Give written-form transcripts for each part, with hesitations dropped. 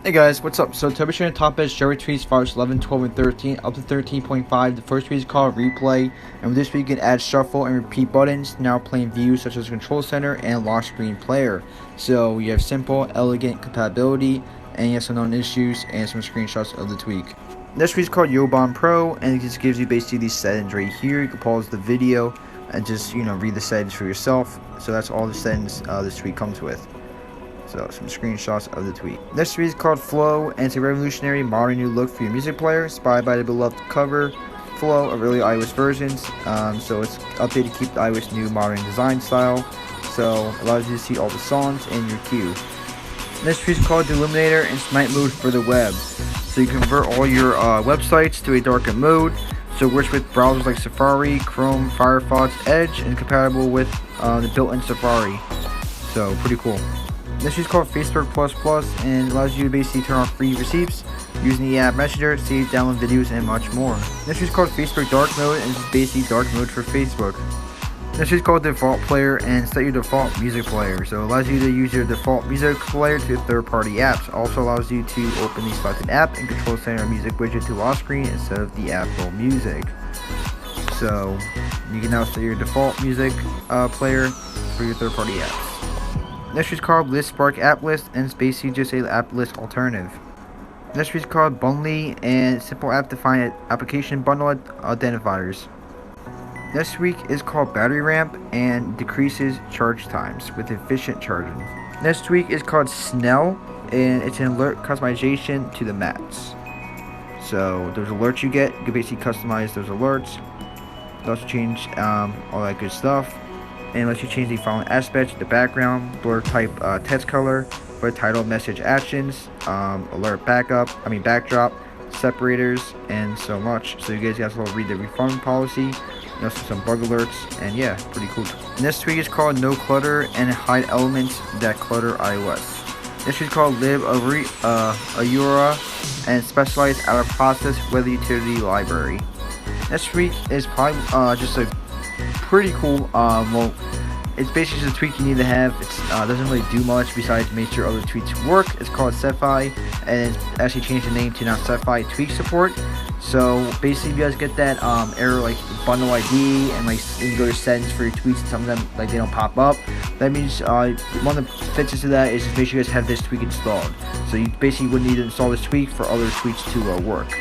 Hey guys, what's up? So troubleshooting top edge Jailbreak tweets files 11, 12, and 13 up to 13.5. The first tweet is called replay, and with this we can add shuffle and repeat buttons, now playing views such as control center and lock screen player. So you have simple, elegant compatibility, and you have some known issues and some screenshots of the tweak. This tweet is called Jailbreak Pro, and it just gives you basically these settings right here. You can pause the video and just read the settings for yourself. So that's all the settings this tweet comes with. So some screenshots of the tweet. Next tweet is called Flow, and it's a revolutionary modern new look for your music player, inspired by the beloved cover Flow of early iOS versions. So it's updated to keep the iOS new modern design style. So allows you to see all the songs in your queue. Next tweet is called Illuminator, and it's night mode for the web. So you convert all your websites to a darkened mode. So it works with browsers like Safari, Chrome, Firefox, Edge, and compatible with the built-in Safari. So pretty cool. This is called Facebook++, and allows you to basically turn off free receipts using the app Messenger, save, download videos, and much more. This is called Facebook Dark Mode, and it's basically dark mode for Facebook. This is called Default Player, and set your default music player. So it allows you to use your default music player to third-party apps. Also allows you to open the selected app and control center music widget to lock screen instead of the Apple Music. So you can now set your default music player for your third-party apps. Next is called List Spark App List, and it's basically just a app list alternative. Next is called Bundly, and simple app to find application bundle identifiers. Next week is called Battery Ramp, and decreases charge times with efficient charging. Next week is called Snell, and it's an alert customization to the mats. So those alerts you get, you can basically customize those alerts. You also change all that good stuff. And lets you change the following aspects: the background, blur type, text color, for title, message actions, alert backdrop, separators, and so much. So you guys will read the refund policy, and also some bug alerts, and yeah, pretty cool. This tweak is called No Clutter, and hide elements that clutter iOS. This is called Lib Aura, and specialized out of process weather utility library. This tweak is probably just a pretty cool. Well, it's basically just a tweak you need to have. It doesn't really do much besides make sure other tweaks work. It's called Cefi, and it's actually changed the name to now Cefi Tweak Support. So basically, you guys get that error like bundle ID, and like you go to settings for your tweets, and some of them like they don't pop up. That means one of the fixes to that is just make sure you guys have this tweak installed. So you basically wouldn't need to install this tweak for other tweaks to work.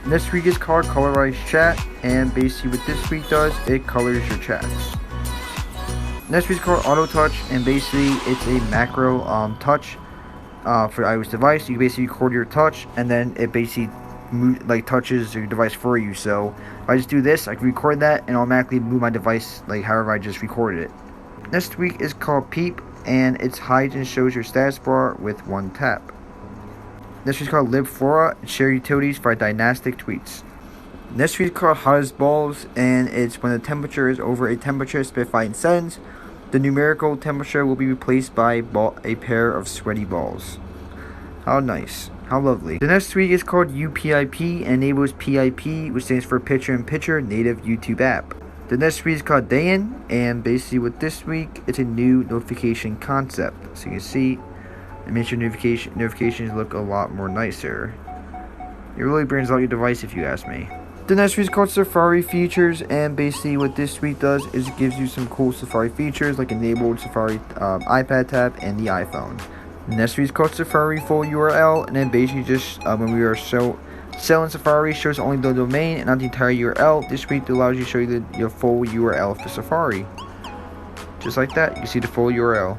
This tweak is called Colorize Chat, and basically what this tweak does, it colors your chats. Next tweak is called Auto Touch, and basically it's a macro touch for iOS device. You basically record your touch, and then it basically touches your device for you. So if I just do this, I can record that and automatically move my device like however I just recorded it. Next tweak is called Peep, and it hides and shows your status bar with one tap. This is called LibFlora, and share utilities for dynastic tweets. This tweet is called Hot as Balls, and it's when the temperature is over a temperature specified in settings, the numerical temperature will be replaced by a pair of sweaty balls. How nice. How lovely. The next tweet is called UPIP, and enables PIP, which stands for Picture-in-Picture Native YouTube App. The next tweet is called Dayin, and basically with this week, it's a new notification concept. So you can see, it makes your notifications look a lot more nicer. It really brings out your device if you ask me. The next tweet is called Safari Features, and basically what this tweet does is it gives you some cool Safari features like enabled Safari iPad tab and the iPhone. The next tweet is called Safari Full URL, and then basically just when we are selling Safari, shows only the domain and not the entire URL. This tweet allows you to show you your full URL for Safari. Just like that, you can see the full URL.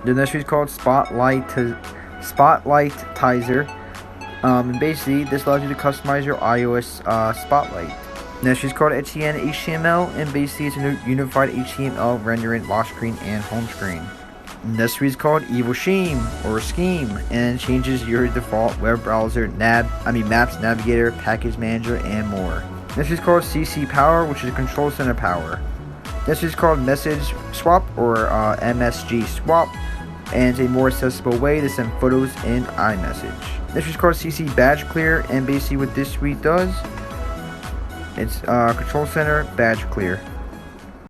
The next tweet is called Spotlightizer, and basically this allows you to customize your iOS spotlight. Next tweet is called HTN HTML, and basically it's a unified HTML rendering lock screen and home screen. Next tweet is called Evil Scheme or Scheme, and changes your default web browser, Maps, Navigator, Package Manager, and more. Next is called CC Power, which is Control Center Power. This is called Message Swap or MSG Swap, and it's a more accessible way to send photos in iMessage. This is called CC Badge Clear, and basically what this tweet does, it's Control Center Badge Clear.